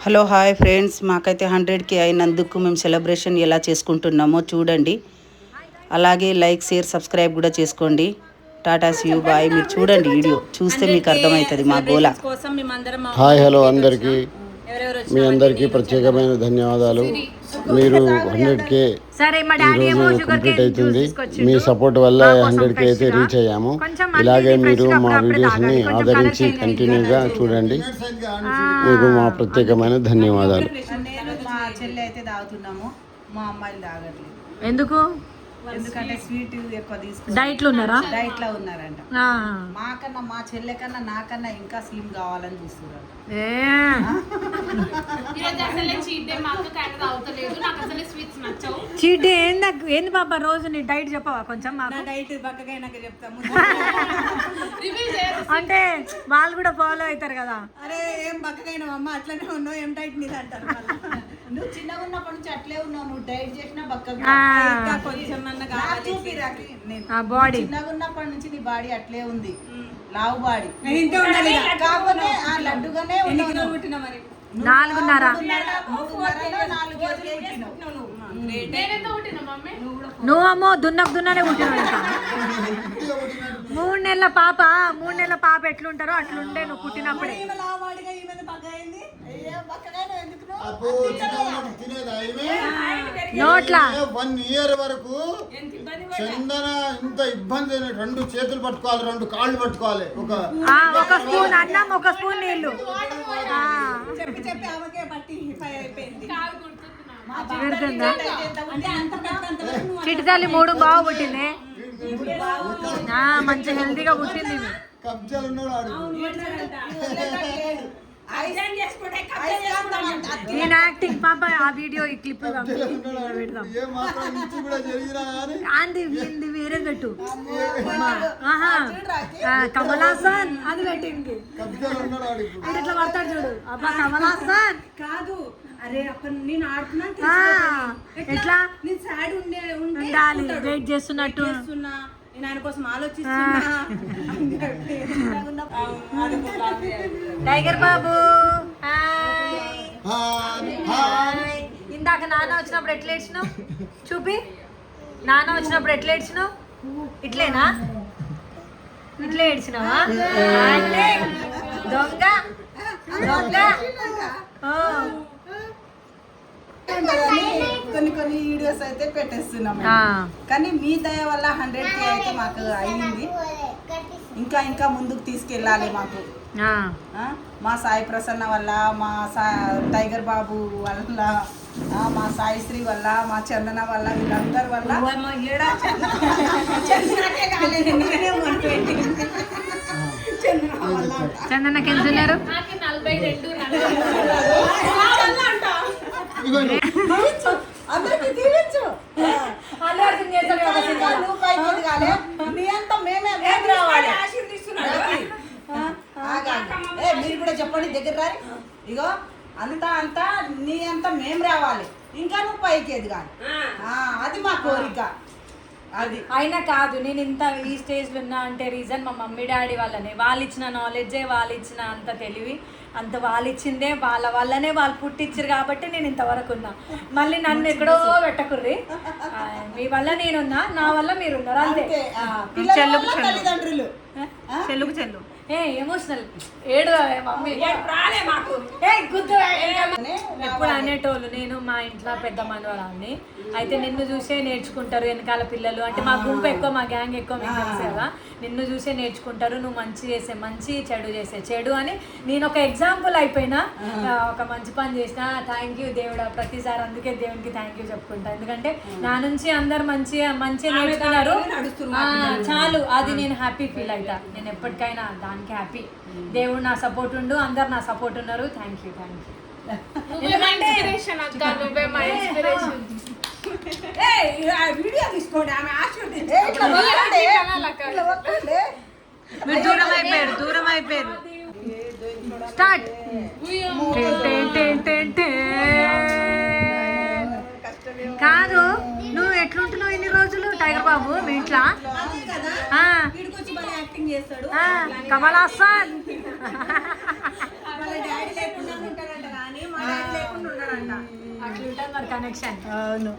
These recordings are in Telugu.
హలో హాయ్ ఫ్రెండ్స్, మాకైతే 100K అయినందుకు మేము సెలబ్రేషన్ ఎలా చేసుకుంటున్నామో చూడండి. అలాగే లైక్ షేర్ సబ్స్క్రైబ్ కూడా చేసుకోండి. Tata see you bye. మీరు చూడండి, వీడియో చూస్తే మీకు అర్థమవుతుంది మా గోల. హాయ్ హలో అందరికీ, మీ అందరికీ ప్రత్యేకమైన ధన్యవాదాలు. మీరు 100K ఈరోజు కంప్లీట్ అవుతుంది. మీ సపోర్ట్ వల్ల 100K అయితే రీచ్ అయ్యాము. ఇలాగే మీరు మా వీడియోస్ని ఆదరించి కంటిన్యూగా చూడండి. మీకు మా ప్రత్యేకమైన ధన్యవాదాలు. మా చెల్లి అయితే తాగుతున్నాము, మా అమ్మాయిలు తాగట్లేదు. ఎందుకు? ఎందుకంటే స్వీట్ ఎక్కువ తీసుకుని డైట్లో ఉన్నారా? డైట్లో ఉన్నారంట. మాకన్నా మా చెల్లె కన్నా నాకన్నా ఇంకా స్లిమ్ కావాలని చూస్తున్నారు. చీట్ డే ఏంది బాబా? రోజు నీ డైట్ చెప్పవా కొంచెం? డైట్ పక్కకైనాక చెప్తాము. అంటే వాళ్ళు కూడా ఫాలో అవుతారు కదా. అరే ఏం పక్కకైనా అమ్మ అట్లనే ఉన్నావు, ఏం డైట్ నీది అంటారు. నువ్వు చిన్నగా ఉన్నప్పటి నుంచి అట్లే ఉన్నావు, నువ్వు డైట్ చేసినా బక్కగా కొంచెం బాడీ. చిన్నగా ఉన్నప్పటి నుంచి నీ బాడీ అట్లే ఉంది, లావు బాడీ. కాకపోతే ఆ లడ్డుగానే నాలుగున్నర. నువ్వమ్మో దున్ననే పుట్టినావు. 3 నెలల పాప ఎట్లుంటారో అట్లుండే నువ్వు పుట్టినప్పుడే. నోట్లా 1 ఇయర్ వరకు చందన ఇంత ఇబ్బంది. 2 చేతులు పట్టుకోవాలి, 2 కాళ్ళు పట్టుకోవాలి. ఒక స్పూన్ అన్నం, ఒక స్పూన్ నీళ్లు. చిటితల్లి 3 బాగా పుట్టింది. మంచి హెల్తీగా పుట్టింది. కబ్జాలు ఉన్నాడు. నేను యాక్టింగ్ పాప ఆ వీడియో ఈ క్లిప్ పెడదాం. వేరే పెట్టు. కమల్ హాసన్ అది పెట్టింది. ఇట్లా పడతాడు చూడు. అబ్బా కమల్ హాసన్ కాదు. అరే అప్పుడు నేను ఆడుతున్నా, ఎట్లా నేను సాడ్ ఉండాలి, వెయిట్ చేస్తున్నట్టు. నేను ఆయన కోసం ఆలోచిస్తున్నా. టైగర్ బాబు ఇందాక నాన్న వచ్చినప్పుడు ఎట్లా ఏడ్చినావు చూపి. నాన్న వచ్చినప్పుడు ఎట్లా ఏడ్చినావు? ఇట్లేనా? ఇట్లా ఏడ్చినావా? దొంగ దొంగ. కొన్ని వీడియోస్ అయితే పెట్టేస్తున్నాం, కానీ మీ దయ వల్ల 100K అయితే మాకు అయింది. ఇంకా ముందుకు తీసుకెళ్ళాలి మాకు. మా సాయి ప్రసన్న వల్ల, మా టైగర్ బాబు వల్ల, మా సాయిశ్రీ వల్ల, మా చందన వల్ల, వీళ్ళందరి వల్ల. చందనకి ఎంత ఉన్నారు? అందరికి దీవించు. మీరు కూడా చెప్పండి, దగ్గర రారి. ఇగో అంతా నీ అంతా మేము రావాలి, ఇంకా నువ్వు పైకి ఎదగాలి. అది మా కోరిక. అది అయినా కాదు, నేను ఇంత ఈ స్టేజ్లో ఉన్నా అంటే రీజన్ మా మమ్మీ డాడీ వాళ్ళనే. వాళ్ళు ఇచ్చిన నాలెడ్జే, వాళ్ళు ఇచ్చిన అంత తెలివి, అంత వాళ్ళు ఇచ్చిందే, వాళ్ళ వల్లనే వాళ్ళు పుట్టించారు కాబట్టి నేను ఇంతవరకు ఉన్నా. మళ్ళీ నన్ను ఎక్కడో పెట్టకుర్రి. మీ వల్ల నేనున్నా, నా వల్ల మీరున్నారు అంతే. తల్లిదండ్రులు చెల్లు ఎమోషనల్ ఏడు మమ్మీ ఎప్పుడు అనేటోళ్ళు. నేను మా ఇంట్లో పెద్ద మనవరాన్ని అయితే నిన్ను చూసే నేర్చుకుంటారు వెనకాల పిల్లలు. అంటే మా గుంపు ఎక్కువ, మా గ్యాంగ్ ఎక్కువ, మీకు తెలుసు కదా. నిన్ను చూసే నేర్చుకుంటారు. నువ్వు మంచి చేసే మంచి, చెడు చేసే చెడు అని నేను ఒక ఎగ్జాంపుల్ అయిపోయినా. ఒక మంచి పని చేసినా థ్యాంక్ యూ దేవుడా. ప్రతిసారి అందుకే దేవునికి థ్యాంక్ యూ చెప్పుకుంటా. ఎందుకంటే నా నుంచి అందరు మంచిగా నేర్చుకున్నారు చాలు. అది నేను హ్యాపీ ఫీల్ అవుతా. నేను ఎప్పటికైనా దానికి హ్యాపీ. దేవుడు నా సపోర్ట్ ఉండు, అందరు నా సపోర్ట్ ఉన్నారు. Thank you. వీడియో తీసుకోండి. దూరం అయిపోయారు. స్టార్ట్. కాదు, నువ్వు ఎట్లుంటున్నావు ఇన్ని రోజులు టైగర్ బాబు మీ ఇంట్లో? కమల్ హాసన్ అంట అట్లుంటుంది మరి కనెక్షన్. అవును.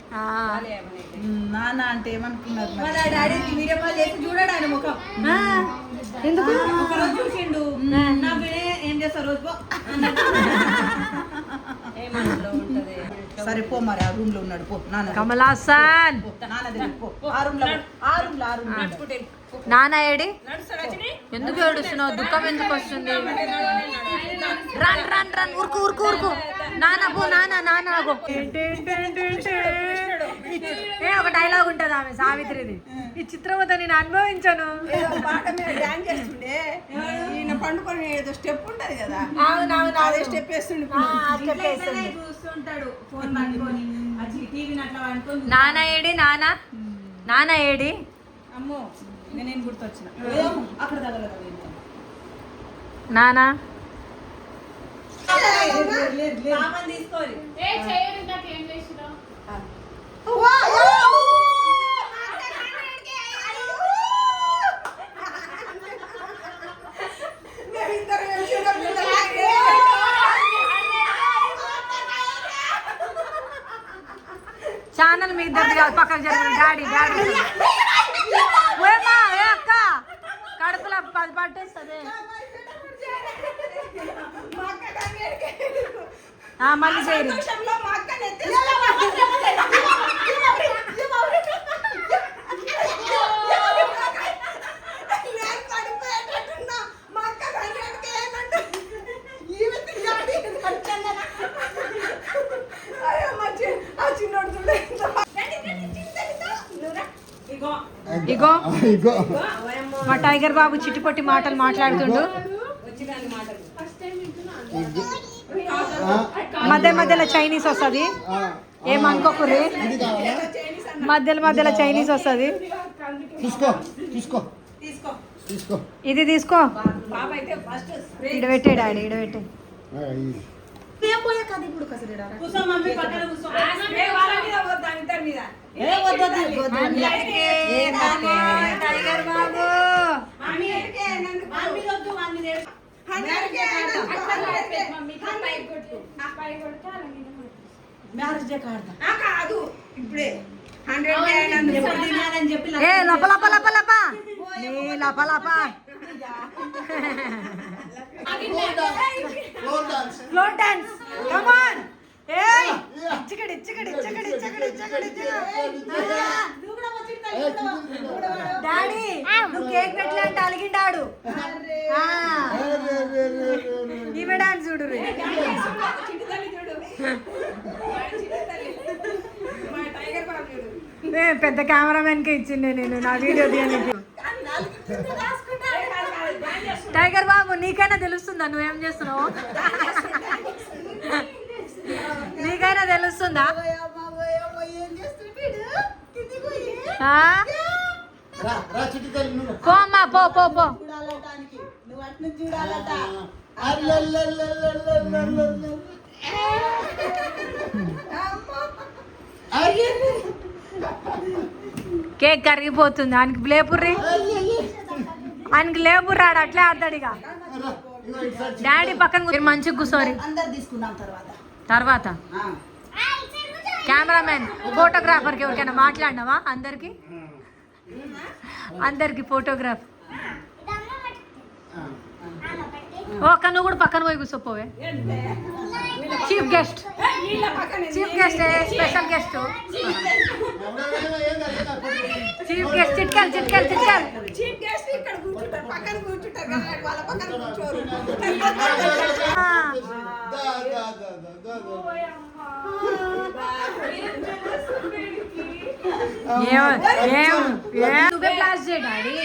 నాన్న అంటే ఏమనుకున్నారు మరి? డాడీ వీడియో కాల్ చేసి చూడాడు ఆయన ముఖం. ఎందుకు ఒకరోజు చూసిండు నా బిడ్డ ఏం చేస్తారు రోజు సరే పో మరి, ఆ రూమ్ లో ఉన్నాడు పో. నాన్న కమల్ హాసన్ నాన్న దగ్గర పో. ఆ రూమ్ లో నాన్న ఏడి ఎందుకు ఏడుస్తున్నావు? దుఃఖం ఎందుకు వస్తుంది? రన్ రన్ రన్ ఉరుకు ఉరుకు ఉరుకు. నాన్న పో, నాన్న నాన్న ఆగు. ఏ ఒక డైలాగ్ ఉంటది ఆమె సావిత్రిది, ఈ చిత్రవత నేను అనుభవించాను. పాట మీద డాన్స్ చేస్తుండే ఈయన పండుకొని ఏదో స్టెప్ ఉంటది కదా, అవునవును అదే స్టెప్ వేస్తుండే. వేస్తుంది. చూస్తుంటాడు ఫోన్ పట్టుకొని టీవీని అట్లా పట్టుకొని. నాన్న ఏడి? నాన్న నాన్న ఏడి? అమ్మో నేను గుర్తొచ్చిన. అక్కడ తగలదు. నాన్న పాపని తీసుకోవాలి. ఛానల్ మీ ఇద్దరు కాదు, పక్కకు జరిగిన డాడీ డాడీ అక్క కడుపులో 10 పట్టేస్తుంది. మళ్ళీ చేయరు. ఇగో మా టైగర్ బాబు చిట్టుపొట్టి మాటలు మాట్లాడుతుండు. మధ్య మధ్యలో చైనీస్ వస్తుంది, ఏమనుకోకుర్రి. మధ్యలో చైనీస్ వస్తుంది. ఇది తీసుకో. ఇడ పెట్టే డాడీ, ఇడ పెట్టే. టైగర్ బాబు కాదు ఇప్పుడే 100 చెప్పి ఏ లప లప లప లప నీ లప లప ఫ్లోర్ డాన్స్. Come on. ఏయ్ చికడి చికడి చికడి చికడి చికడి. డాడీ నువ్వు కేక్ పెట్టలే అంటే అలిగిండాడు. ఈమె డాన్స్ చూడు. పెద్ద కెమెరామెన్కే ఇచ్చిండే నేను నా వీడియో తీయడానికి. టైగర్ బాబు నీకైనా తెలుస్తుందా నువ్వేం చేస్తున్నావు? నీకైనా తెలుస్తుందా? పో అమ్మా పో పో పో. కేక్ కరిగిపోతుంది. ఆయనకి లేపుర్రి, ఆయనకి లేపుర్రాడు అట్లే ఆడతాడు. ఇక డాడీ పక్కన మంచిగా కూర్చోరి. తర్వాత కెమెరామెన్ ఫోటోగ్రాఫర్కి ఎవరికైనా మాట్లాడినావా? అందరికి ఫోటోగ్రాఫ్. ఓకే నువ్వు కూడా పక్కన పోయి కూర్చోపోవే. Chief guest special guest chief guest చిట్కాలు చిట్కాలు చిట్కాలు. చీఫ్ గెస్ట్ ఇక్కడ కూర్చుంటారు, పక్కన కూర్చుంటారు కదా, వాళ్ళ పక్కన కూర్చోరు. నువ్వే బ్లాస్ట్ చేయి డాడీ,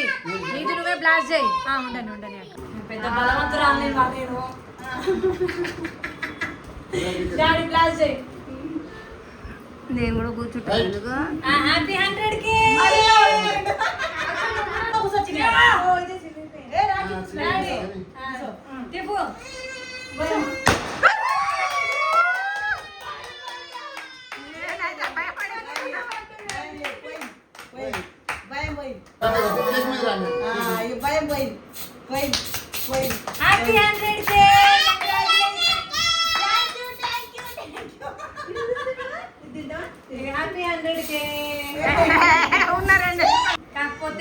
నీది నువ్వే బ్లాస్ట్ చేయి. ఉండని ఉండని అక్క, పెద్ద బలవంతురాలు నేను. డాడీ బ్లాస్ట్ చేయి. నేను కూడా కూర్చుంటాను. హ్యాపీ 100కి. చెప్పు హ్యాపీ 100కి.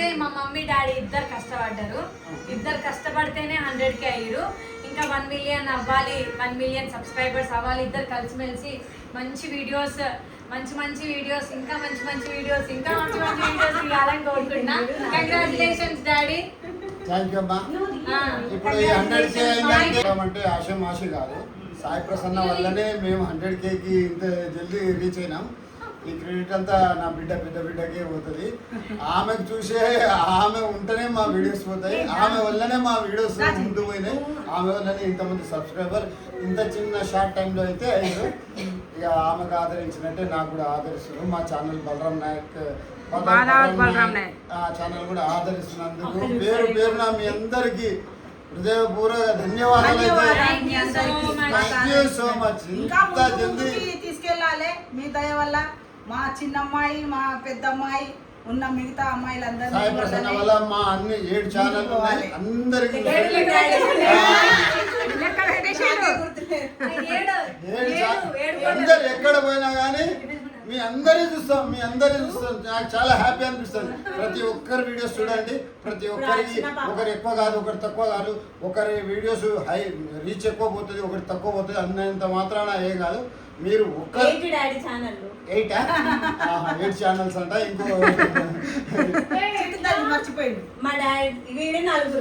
యాక్చువల్లీ మా మమ్మీ డాడీ ఇద్దరు కష్టపడ్డారు, ఇద్దరు కష్టపడితేనే 100K అయ్యారు. ఇంకా 1 million అవ్వాలి, 1 million సబ్స్క్రైబర్స్ అవ్వాలి. ఇద్దరు కలిసిమెలిసి మంచి వీడియోస్, మంచి మంచి వీడియోస్, ఇంకా మంచి మంచి వీడియోస్, ఇంకా మంచి మంచి వీడియోస్ ఇవ్వాలని కోరుకుంటున్నా. Congratulations daddy. థ్యాంక్ యూ అమ్మా. ఇప్పుడు ఈ 100K అంటే ఆశ కాదు, సాయి ప్రసన్న వల్లనే మేము 100Kకి ఇంత జల్దీ రీచ్ అయినాం. ఈ క్రెడిట్ అంతా నా పెద్ద బిడ్డకే పోతుంది. ఆమెకు చూసే ఆమె ఉంటేనే మా వీడియోస్ పోతాయి, ఆమె వల్లనే మా వీడియోస్ ముందు పోయినాయి, ఆమె వల్లనే ఇంతమంది సబ్స్క్రైబర్ ఇంత చిన్న షార్ట్ టైంలో అయితే అయ్యారు. ఇక ఆమెకు ఆదరించినట్టే నాకు కూడా ఆదరిస్తున్నారు. మా ఛానల్ బలరాం నాయక్ ఛానల్ కూడా ఆదరిస్తున్నందుకు పేరున మీ అందరికీ హృదయపూర్వక ధన్యవాదాలు. So much. ఇంకా తీసుకెళ్ళాలి మీ దయ వల్ల. మా చిన్నమ్మాయి, మా పెద్దమ్మాయి, ఉన్న మిగతా అమ్మాయిలందరూ సాయి ప్రసన్న వల్ల మా అన్ని 7 ఛానల్ ఉన్నాయి. అందరికి అందరు ఎక్కడ పోయినా కానీ మీ అందరి చూస్తాం. నాకు చాలా హ్యాపీ అనిపిస్తుంది. ప్రతి ఒక్కరి వీడియోస్ చూడండి. ప్రతి ఒక్కరికి ఒకరు ఎక్కువ కాదు, ఒకరు తక్కువ కాదు. ఒకరి వీడియోస్ హై రీచ్ ఎక్కువ పోతుంది, ఒకటి తక్కువ పోతుంది. అన్నంత మాత్రాన ఏం కాదు. మీరు ఒక్క 8 ఛానల్స్ అంట. ఇంకో మర్చిపోయింది మా డాడీ వీడే 4.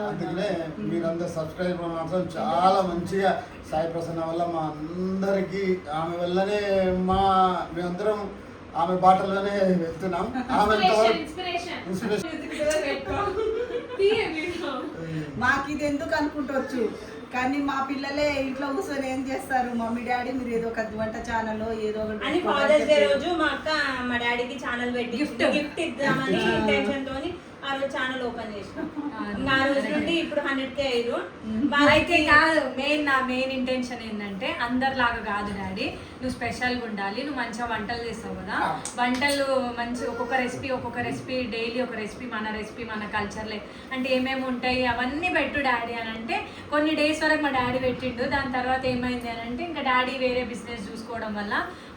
అందుకనే మీరందరూ సబ్స్క్రైబర్ మాత్రం చాలా మంచిగా సాయి ప్రసన్న వల్ల మా అందరికి, ఆమె వల్లనే మేమందరం ఆమె బాటలోనే వెళ్తున్నాం. ఆమె మాకు ఇది ఎందుకు అనుకుంటవచ్చు, కానీ మా పిల్లలే ఇంట్లో కూర్చొని ఏం చేస్తారు, మమ్మీ డాడీ మీరు ఏదో ఒక వంట ఛానల్ ఏదో ఒకటి అని ఫాదర్స్ డే రోజు మా అక్క మా డాడీకి ఛానల్ పెట్టి గిఫ్ట్ ఇద్దామని ఇంటెన్షన్ తోని ఆ రోజు ఛానల్ ఓపెన్ చేసినాం. ఇంకా ఆ రోజు నుండి ఇప్పుడు 100K అయ్యారు. అయితే కాదు, నా మెయిన్ ఇంటెన్షన్ ఏంటంటే అందరిలాగా కాదు డాడీ, నువ్వు స్పెషల్గా ఉండాలి. నువ్వు మంచిగా వంటలు చేస్తావు కదా, వంటలు మంచి ఒక్కొక్క రెసిపీ డైలీ ఒక రెసిపీ, మన కల్చర్లే అంటే ఏమేమి ఉంటాయి అవన్నీ పెట్టు డాడీ అని అంటే కొన్ని డేస్ వరకు మా డాడీ పెట్టిండు. దాని తర్వాత ఏమైంది అని అంటే ఇంకా డాడీ వేరే బిజినెస్ చూసుకోవడం వల్ల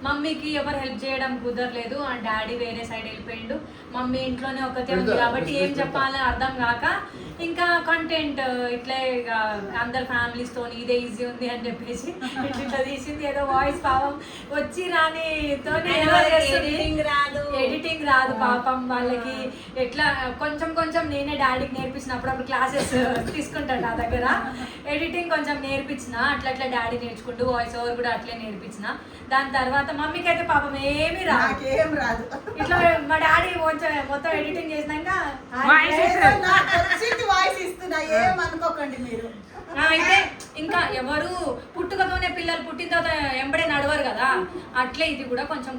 మమ్మీకి ఎవరు హెల్ప్ చేయడం కుదరలేదు. ఆ డాడీ వేరే సైడ్ వెళ్ళిపోయిండు. మమ్మీ ఇంట్లోనే ఒకతే ఉంది కాబట్టి ఏం చెప్పాలో అర్థం కాక ఇంకా కంటెంట్ ఇట్లే అందరు ఫ్యామిలీస్తో ఇదే ఈజీ ఉంది అని చెప్పేసి ఇట్లా తీసింది. ఏదో వాయిస్ పాపం వచ్చి ఎడిటింగ్ రాదు పాపం వాళ్ళకి. ఎట్లా కొంచెం నేనే డాడీకి నేర్పించిన, అప్పుడప్పుడు క్లాసెస్ తీసుకుంటాను నా దగ్గర. ఎడిటింగ్ కొంచెం నేర్పించిన, అట్లా డాడీ నేర్చుకుంటూ వాయిస్ ఓవర్ కూడా అట్లే నేర్పించిన. దాని తర్వాత మమ్మీకి అయితే పాపం ఏమీ రాదు. ఇట్లా మా డాడీ మొత్తం ఎడిటింగ్ చేసినాక వాయిస్ ఇస్తున్నా, ఏమనుకోకండి మీరు. అయితే ఇంకా ఎవరు పుట్టుకతోనే పిల్లలు పుట్టిన తర్వాత ఎంబడే నడవరు కదా, అట్లే ఇది కూడా కొంచెం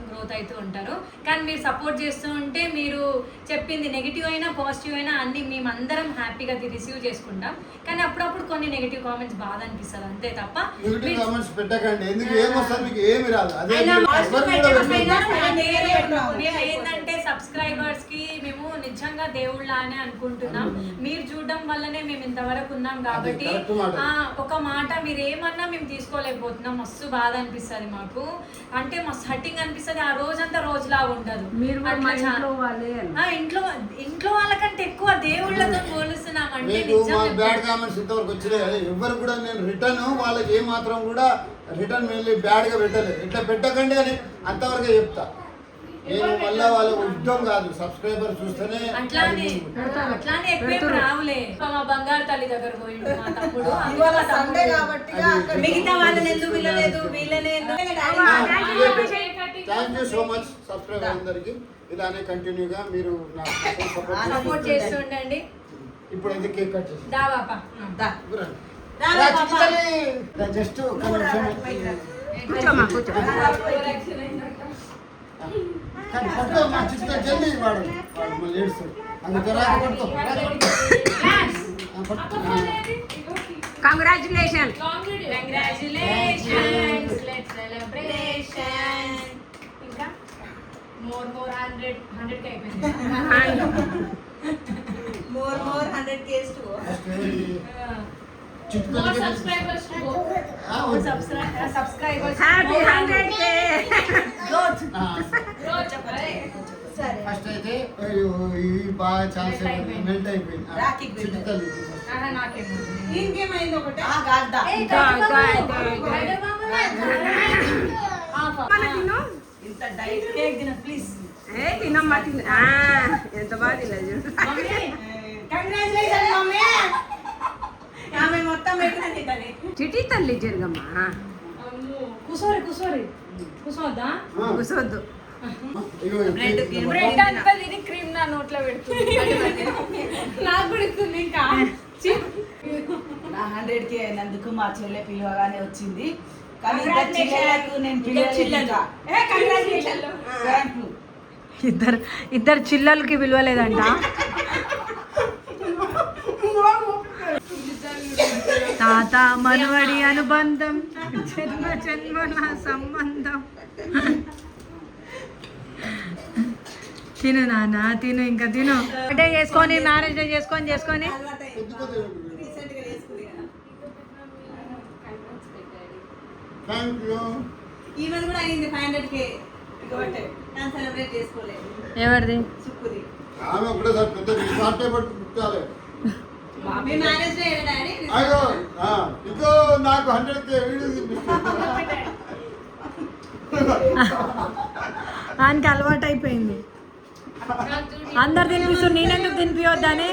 గ్రోత్ అవుతూ ఉంటారు. కానీ మీరు సపోర్ట్ చేస్తూ ఉంటే, మీరు చెప్పింది నెగిటివ్ అయినా పాజిటివ్ అయినా అన్ని మేమందరం హ్యాపీగా రిసీవ్ చేసుకుంటాం. కానీ అప్పుడప్పుడు కొన్ని నెగిటివ్ కామెంట్స్ బాధ అనిపిస్తుంది అంతే తప్ప. ఏంటంటే సబ్స్క్రైబర్స్ కి మేము నిజంగా దేవుళ్ళ అని అనుకుంటున్నాం. మీరు చూడడం వల్లనే మేము ఇంతవరకు ఉన్నాం కాబట్టి ఒక మాట మీరు ఏమన్నా మేము తీసుకోలేకపోతున్నాం. మస్తు బాధ అనిపిస్తుంది మాకు, అంటే మస్తు హట్టింగ్ అనిపిస్తుంది. ఆ రోజంతా రోజులా ఉండదు. ఇంట్లో వాళ్ళకంటే ఎక్కువ దేవుళ్ళతో పోలుస్తున్నాం అంటే బ్యాడ్ కామెంట్స్ ఇంతవరకు వచ్చినాయి. ఎవరు కూడా నేను రిటర్న్ వాళ్ళకి ఏ మాత్రం కూడా రిటర్న్ వెళ్ళి బ్యాడ్ గా పెట్టలేదు. ఇట్లా పెట్టకండి అని అంతవరకే చెప్తా. నేను మళ్ళా వాళ్ళ యుద్ధం కాదు, సబ్స్క్రైబర్ చూస్తేనే అట్లానే ఎక్కువ రావులే. మా బంగారు తల్లి దగ్గర పోయిండు మా తమ్ముడు. సండే కాబట్టి మిగతా వాళ్ళని ఎందుకు పిలవలేదు, వీళ్ళనే thank you so much subscriber అందరికి. ఇలానే కంటిన్యూగా మీరు సపోర్ట్ చేస్తుండండి. ఇప్పుడు అయితే కేక్ కట్ చేసి జస్ట్ జల్దీ వాడు మళ్ళీ ఏడుస్తాడు. కంగ్రాచులేషన్. ఇంకా మోర్ 100K అయిపోయింది. more 100K ఫస్ట్ అయితే ఈ బాగా చాలా మెల్ట్ అయిపోయింది రాఖీకి చిట్టు తల్లి ఇంకేమైంది ఒకటి గాడ్దా. ఇంత డైట్ కేక్ తిన ప్లీజ్. ఎంత బాగా తినదు కంగ్రాచులేషన్ మమ్మీ ఆమె మొత్తం పెట్టినది తల్లి చిటి తల్లి జరగమ్మా కూసోద్దా కూసొద్దు ఇగో బ్రెడ్ అంతా తిని క్రీమ్ నా నోట్లో పెడుతుంది నాకు కూడా ఇస్తుంది ఇంకా నా 100K అయినందుకు మా చెల్లె పిలవగానే వచ్చింది. కానీ ఇద్దరు చెల్లెలకు నేను పిలవలేదు. ఇద్దరు చిల్లలకి విలువలేదంట. తాత మనవడి అనుబంధం జన్మ జన్మల సంబంధం. తిను నాన్న తిను, ఇంకా తిను. అంటే చేసుకొని మ్యారేజ్ చేసుకొని థ్యాంక్ యూ. ఈవెన్ కూడా అయింది 500K ఇకపోతే నేను సెలబ్రేట్ చేసుకోలేదు. ఎవరిది? సుక్కుది ఆమె ఒకటేసారి పెద్ద రిసార్టే పట్టు పుట్టాలి. మీ మ్యారేజ్ డే డాడీ అయ్యో ఇదో నాకు 100K వీడియో ఆయనకి అలవాటు అయిపోయింది. అందరు తినిపిస్తారు, నేనెందుకు తినిపియొద్దని.